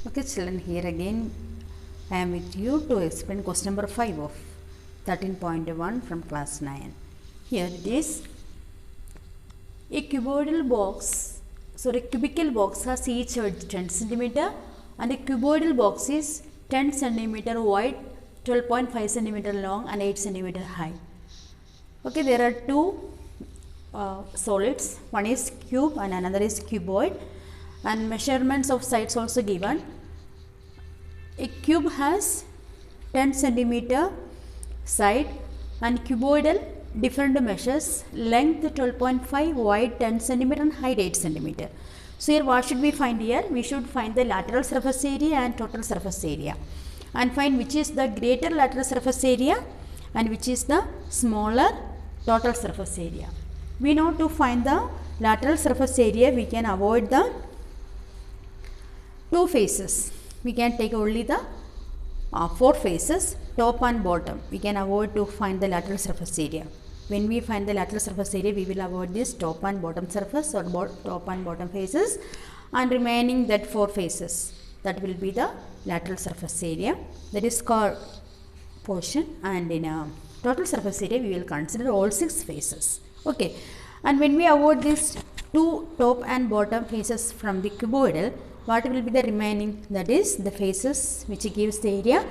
Okay children, here again I am with you to explain question number 5 of 13.1 from class 9. Here it is. A cuboidal cubical box has each width 10 centimeter and a cuboidal box is 10 centimeter wide, 12.5 centimeter long and 8 centimeter high. Okay, there are two solids, one is cube and another is cuboid, and measurements of sides also given. A cube has 10 centimeter side and cuboidal different measures, length 12.5, wide 10 centimeter and height 8 centimeter. So here what should we find here? We should find the lateral surface area and total surface area and find which is the greater lateral surface area and which is the smaller total surface area. We know to find the lateral surface area we can avoid the two faces. We can take only the four faces, top and bottom. We can avoid to find the lateral surface area. When we find the lateral surface area, we will avoid this top and bottom surface or top and bottom faces, and remaining that four faces, that will be the lateral surface area, that is called portion. And in a total surface area we will consider all six faces. Okay, and when we avoid these two top and bottom faces from the cuboidal, what will be the remaining? That is the faces which gives the area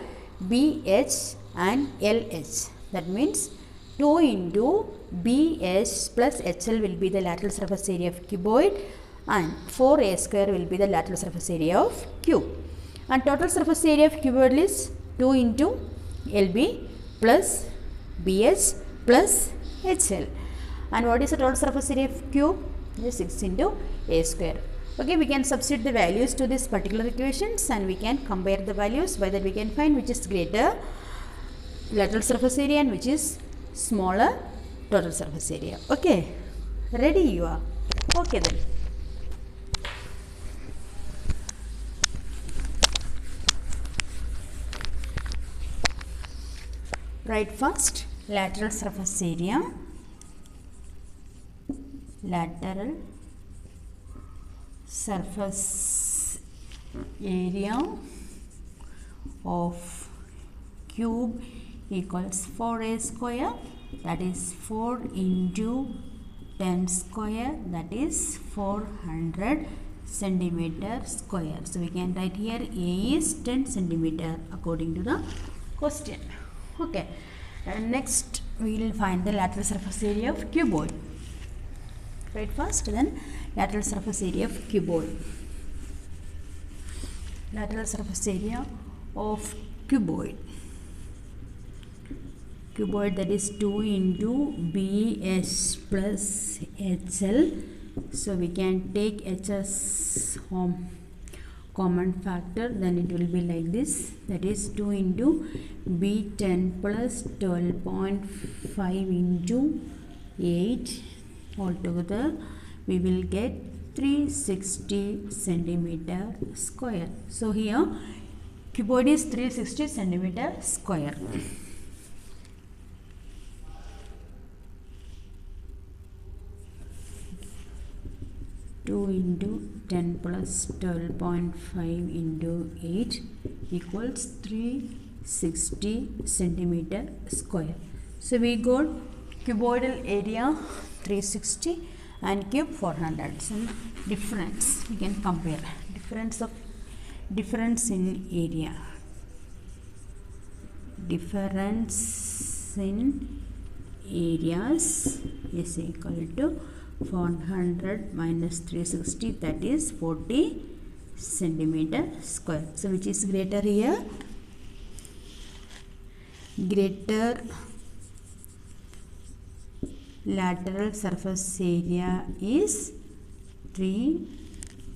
BH and LH. That means 2 into BH plus HL will be the lateral surface area of cuboid and 4A square will be the lateral surface area of cube. And total surface area of cuboid is 2 into LB plus BH plus HL. And what is the total surface area of cube? It is 6 into A square. Okay, we can substitute the values to this particular equations and we can compare the values. By that we can find which is greater lateral surface area and which is smaller total surface area. Okay, ready you are? Okay then. Write first lateral surface area. Lateral surface area of cube equals 4A square, that is 4 into 10 square, that is 400 centimeter square. So we can write here A is 10 centimeter according to the question. Okay, and next we will find the lateral surface area of cuboid. Right, first then lateral surface area of cuboid. Lateral surface area of cuboid. Cuboid, that is 2 into BH plus HL. So we can take H as common factor, then it will be like this, that is 2 into B10 plus 12.5 into 8. Altogether we will get 360 centimeter square. So here cuboid is 360 centimeter square. Into 10 plus 12.5 into 8 equals 360 centimeter square. So we got cuboidal area 360 and cube 400. So difference we can compare. Difference in area. Difference in areas is equal to 400 minus 360, that is 40 centimeter square. So which is greater here? Greater lateral surface area is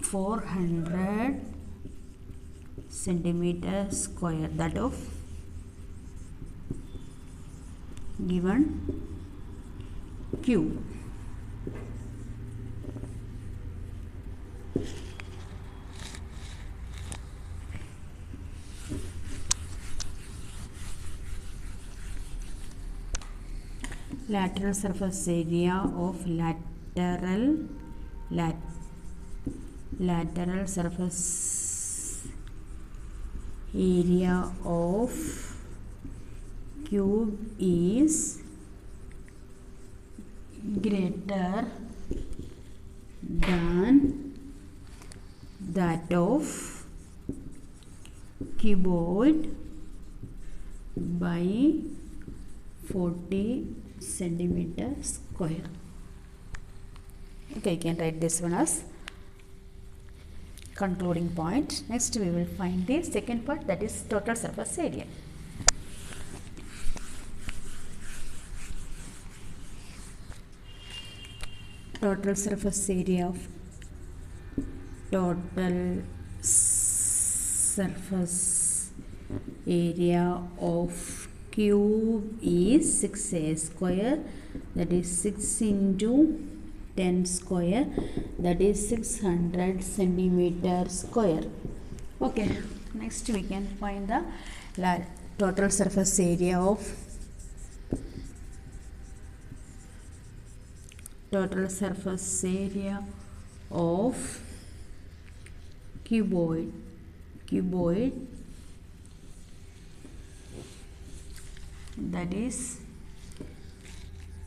400 centimeter square, that of given cube. Lateral surface area of lateral surface area of cube is greater than that of cuboid by 40 centimeter square. Okay, you can write this one as concluding point. Next we will find the second part, that is total surface area. Total surface area of cube is 6a square, that is 6 into 10 square, that is 600 centimeter square. Okay, next we can find the total surface area of cuboid that is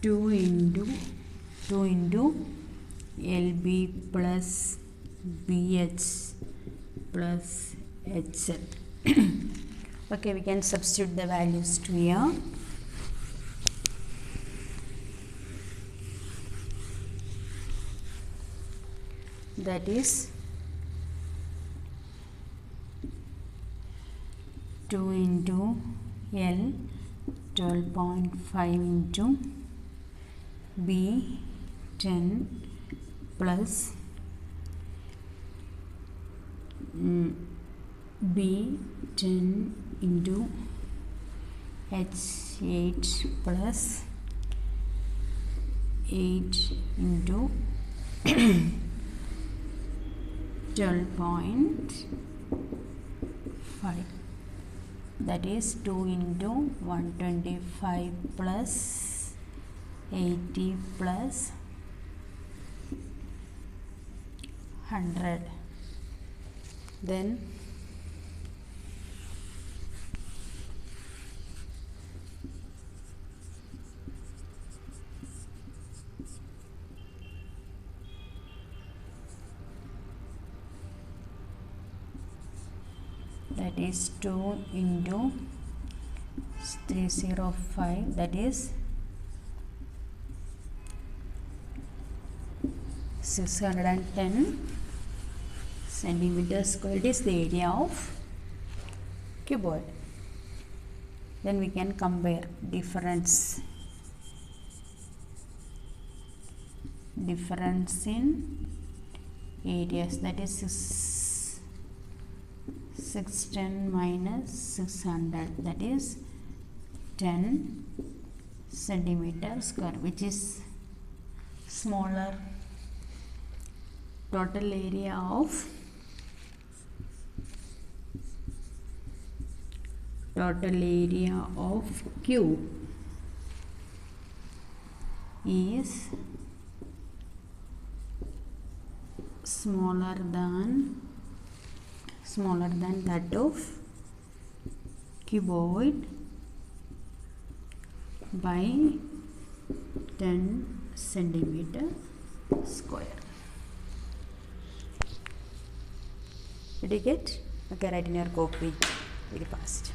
2 into LB plus BH plus HL. Okay, we can substitute the values to here. That is 2 into L 12.5 into B 10 plus B 10 into H 8 plus 8 into 12.5, that is 2 into 125 plus 80 plus 100. Then that is 2 into 305, that is 610 centimeters square. It is the area of cuboid. Then we can compare difference in areas, that is 610 minus 600, that is 10 centimeter square, which is smaller. Total area of cube is smaller than that of cuboid by 10 centimeter square. Did you get? Okay, write in your copy very fast.